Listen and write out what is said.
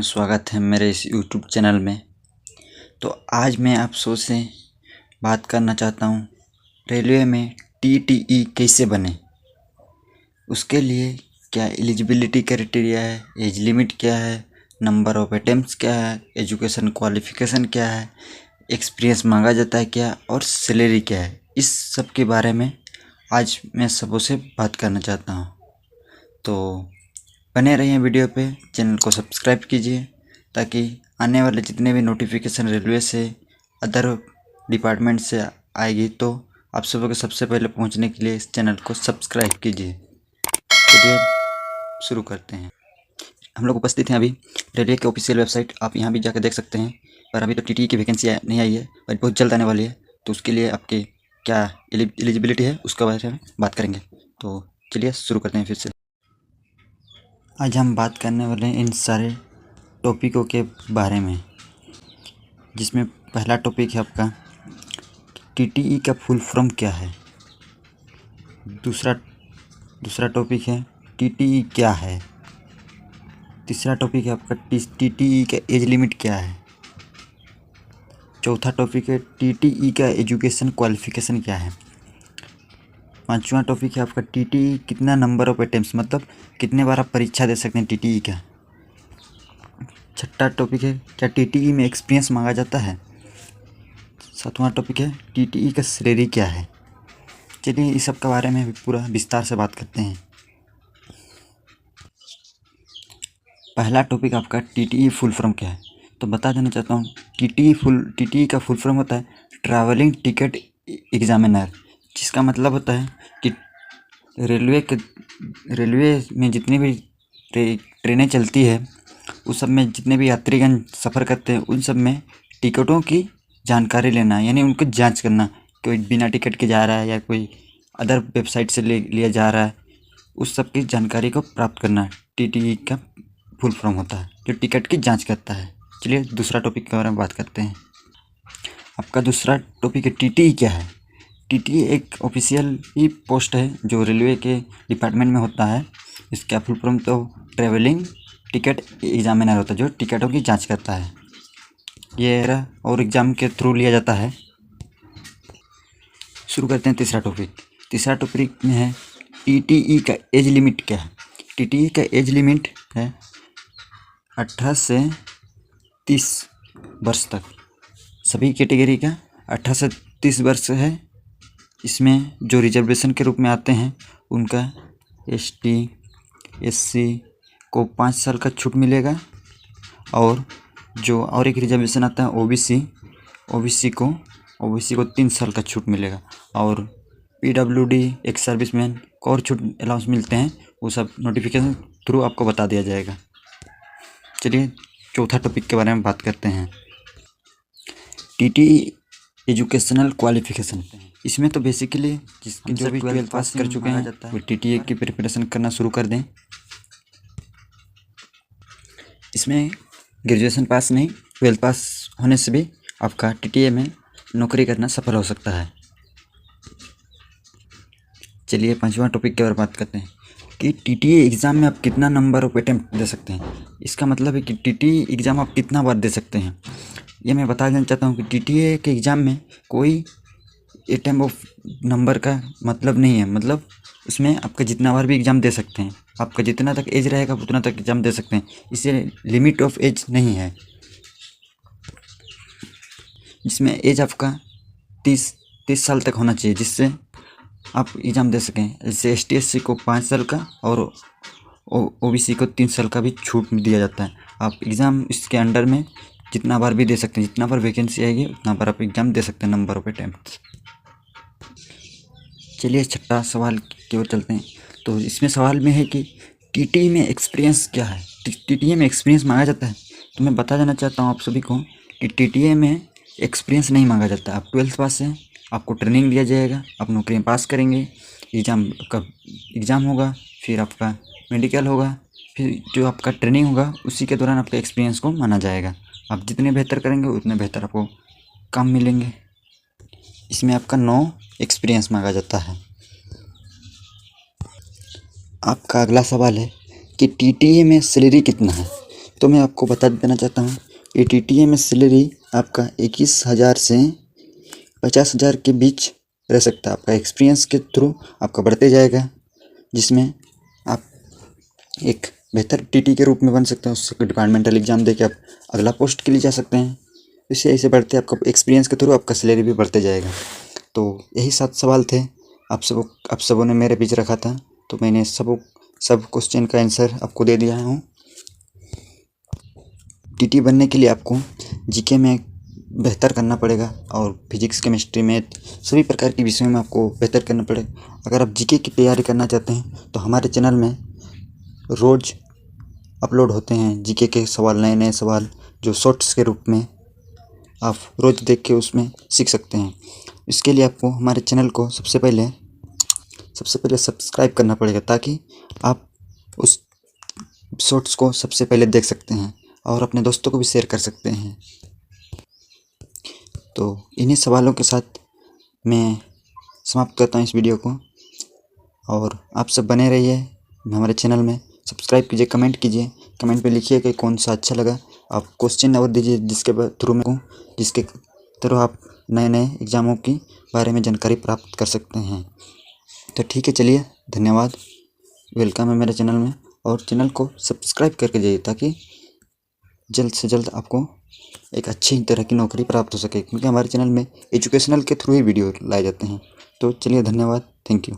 स्वागत है मेरे इस YouTube चैनल में। तो आज मैं आप से बात करना चाहता हूँ रेलवे में TTE कैसे बने, उसके लिए क्या एलिजिबिलिटी क्राइटेरिया है, एज लिमिट क्या है, नंबर ऑफ अटेम्प्ट्स क्या है, एजुकेशन क्वालिफ़िकेशन क्या है, एक्सपीरियंस मांगा जाता है क्या और सैलरी क्या है, इस सब के बारे में आज मैं सबसे बात करना चाहता हूँ। तो बने रहिए वीडियो पे, चैनल को सब्सक्राइब कीजिए ताकि आने वाले जितने भी नोटिफिकेशन रेलवे से अदर डिपार्टमेंट से आएगी तो आप सबों को सबसे पहले पहुंचने के लिए इस चैनल को सब्सक्राइब कीजिए। चलिए शुरू करते हैं। हम लोग उपस्थित हैं अभी रेलवे के ऑफिशियल वेबसाइट, आप यहाँ भी जाकर देख सकते हैं। पर अभी तो TTE की वैकेंसी नहीं आई है, पर बहुत जल्द आने वाली है, तो उसके लिए आपके क्या एलिजिबिलिटी है उसके बारे में बात करेंगे। तो चलिए शुरू करते हैं फिर से। आज हम बात करने वाले हैं इन सारे टॉपिकों के बारे में, जिसमें पहला टॉपिक है आपका TTE का फुल फॉर्म क्या है। दूसरा टॉपिक है TTE क्या है। तीसरा टॉपिक है आपका TTE का एज लिमिट क्या है। चौथा टॉपिक है TTE का एजुकेशन क्वालिफ़िकेशन क्या है। पांचवा टॉपिक है आपका TTE कितना नंबर ऑफ अटेम्प्ट्स, मतलब कितने बार आप परीक्षा दे सकते हैं TTE का। छठा टॉपिक है क्या TTE में एक्सपीरियंस मांगा जाता है। सातवां टॉपिक है TTE का सैलरी क्या है। चलिए इस सब के बारे में पूरा विस्तार से बात करते हैं। पहला टॉपिक आपका TTE फुल फॉर्म क्या है, तो बता देना चाहता हूँ। TTE का फुल फॉर्म होता है ट्रैवलिंग टिकट एग्जामिनर, जिसका मतलब होता है कि रेलवे में जितनी भी ट्रेनें चलती है उस सब में जितने भी यात्रीगण सफ़र करते हैं उन सब में टिकटों की जानकारी लेना, यानी उनको जांच करना, कोई बिना टिकट के जा रहा है या कोई अदर वेबसाइट से लिया जा रहा है, उस सब की जानकारी को प्राप्त करना TTE का फुल फॉर्म होता है, जो टिकट की जांच करता है। चलिए दूसरा टॉपिक के बारे में बात करते हैं। आपका दूसरा टॉपिक है TTE क्या है। TTE एक ऑफिशियल ही पोस्ट है जो रेलवे के डिपार्टमेंट में होता है। इसका फुल फॉर्म तो ट्रैवलिंग टिकट एग्जामिनर होता है, जो टिकटों की जांच करता है। ये और एग्ज़ाम के थ्रू लिया जाता है। शुरू करते हैं तीसरा टॉपिक में है TTE का एज लिमिट क्या है। TTE का एज लिमिट है 18 से 30 वर्ष तक, सभी कैटेगरी का 18 से 30 वर्ष है। इसमें जो रिजर्वेशन के रूप में आते हैं उनका ST SC को 5 साल का छूट मिलेगा, और जो और एक रिजर्वेशन आता है OBC को 3 साल का छूट मिलेगा, और PWD एक सर्विसमैन को और छूट अलाउंस मिलते हैं, वो सब नोटिफिकेशन थ्रू आपको बता दिया जाएगा। चलिए चौथा टॉपिक के बारे में बात करते हैं, TTE एजुकेशनल क्वालिफ़िकेशन। इसमें तो बेसिकली जिसकी जो भी 12th पास कर चुके हैं वो TTE की प्रिपरेशन करना शुरू कर दें। इसमें ग्रेजुएशन पास नहीं, 12th पास होने से भी आपका TTE में नौकरी करना सफल हो सकता है। चलिए पांचवा टॉपिक के बारे में बात करते हैं कि TTE एग्ज़ाम में आप कितना नंबर ऑफ अटेम्प्ट दे सकते हैं। इसका मतलब है कि TTE एग्ज़ाम आप कितना बार दे सकते हैं। ये मैं बता देना चाहता हूँ कि TTE के एग्ज़ाम में कोई अटेम्प्ट ऑफ नंबर का मतलब नहीं है, मतलब उसमें आपका जितना बार भी एग्ज़ाम दे सकते हैं, आपका जितना तक एज रहेगा उतना तक एग्ज़ाम दे सकते हैं। इससे लिमिट ऑफ एज नहीं है, जिसमें एज आपका 30 साल तक होना चाहिए, जिससे आप एग्ज़ाम दे सकें। जैसे ST SC को 5 साल का और OBC को 3 साल का भी छूट दिया जाता है। आप एग्ज़ाम इसके अंडर में जितना बार भी दे सकते हैं, जितना बार वैकेंसी आएगी उतना बार आप एग्ज़ाम दे सकते हैं, नंबर ऑफ अटेम्प्ट। चलिए छठा सवाल की ओर चलते हैं। तो इसमें सवाल में है कि TTE में एक्सपीरियंस क्या है। TTE में एक्सपीरियंस मांगा जाता है, तो मैं बता देना चाहता हूँ आप सभी को कि TTE में एक्सपीरियंस नहीं मांगा जाता। आप 12th पास हैं, आपको ट्रेनिंग दिया जाएगा, आप नौकरी पास करेंगे, एग्ज़ाम होगा, फिर आपका मेडिकल होगा, फिर जो आपका ट्रेनिंग होगा उसी के दौरान आपके एक्सपीरियंस को माना जाएगा। आप जितने बेहतर करेंगे उतने बेहतर आपको काम मिलेंगे। इसमें आपका 9 एक्सपीरियंस मांगा जाता है। आपका अगला सवाल है कि TTE में सैलरी कितना है। तो मैं आपको बता देना चाहता हूँ, ये TTA में सैलरी आपका 21,000 से 50,000 के बीच रह सकता है। आपका एक्सपीरियंस के थ्रू आपका बढ़ते जाएगा, जिसमें आप एक बेहतर TT के रूप में बन सकते हैं। उससे डिपार्टमेंटल एग्ज़ाम देके आप अगला पोस्ट के लिए जा सकते हैं। इससे ऐसे बढ़ते आपका एक्सपीरियंस के थ्रू आपका सैलरी भी बढ़ते जाएगा। तो यही 7 सवाल थे, आप सबों ने मेरे बीच रखा था, तो मैंने सब क्वेश्चन का आंसर आपको दे दिया हूँ। TT बनने के लिए आपको GK में बेहतर करना पड़ेगा और फिजिक्स, केमिस्ट्री, मैथ सभी प्रकार के विषयों में आपको बेहतर करना पड़ेगा। अगर आप GK की तैयारी करना चाहते हैं तो हमारे चैनल में रोज़ अपलोड होते हैं GK के सवाल, नए नए सवाल, जो शॉर्ट्स के रूप में आप रोज़ देख के उसमें सीख सकते हैं। इसके लिए आपको हमारे चैनल को सबसे पहले सब्सक्राइब करना पड़ेगा, ताकि आप उस शॉर्ट्स को सबसे पहले देख सकते हैं और अपने दोस्तों को भी शेयर कर सकते हैं। तो इन्हीं सवालों के साथ मैं समाप्त करता हूँ इस वीडियो को, और आप सब बने रहिए हमारे चैनल में। सब्सक्राइब कीजिए, कमेंट कीजिए, कमेंट पे लिखिए कि कौन सा अच्छा लगा। आप क्वेश्चन और दीजिए जिसके थ्रू आप नए नए एग्ज़ामों की बारे में जानकारी प्राप्त कर सकते हैं। तो ठीक है, चलिए, धन्यवाद, वेलकम है मेरे चैनल में, और चैनल को सब्सक्राइब करके जाइए, ताकि जल्द से जल्द आपको एक अच्छी तरह की नौकरी प्राप्त हो सके, क्योंकि हमारे चैनल में एजुकेशनल के थ्रू ही वीडियो लाए जाते हैं। तो चलिए, धन्यवाद, थैंक यू।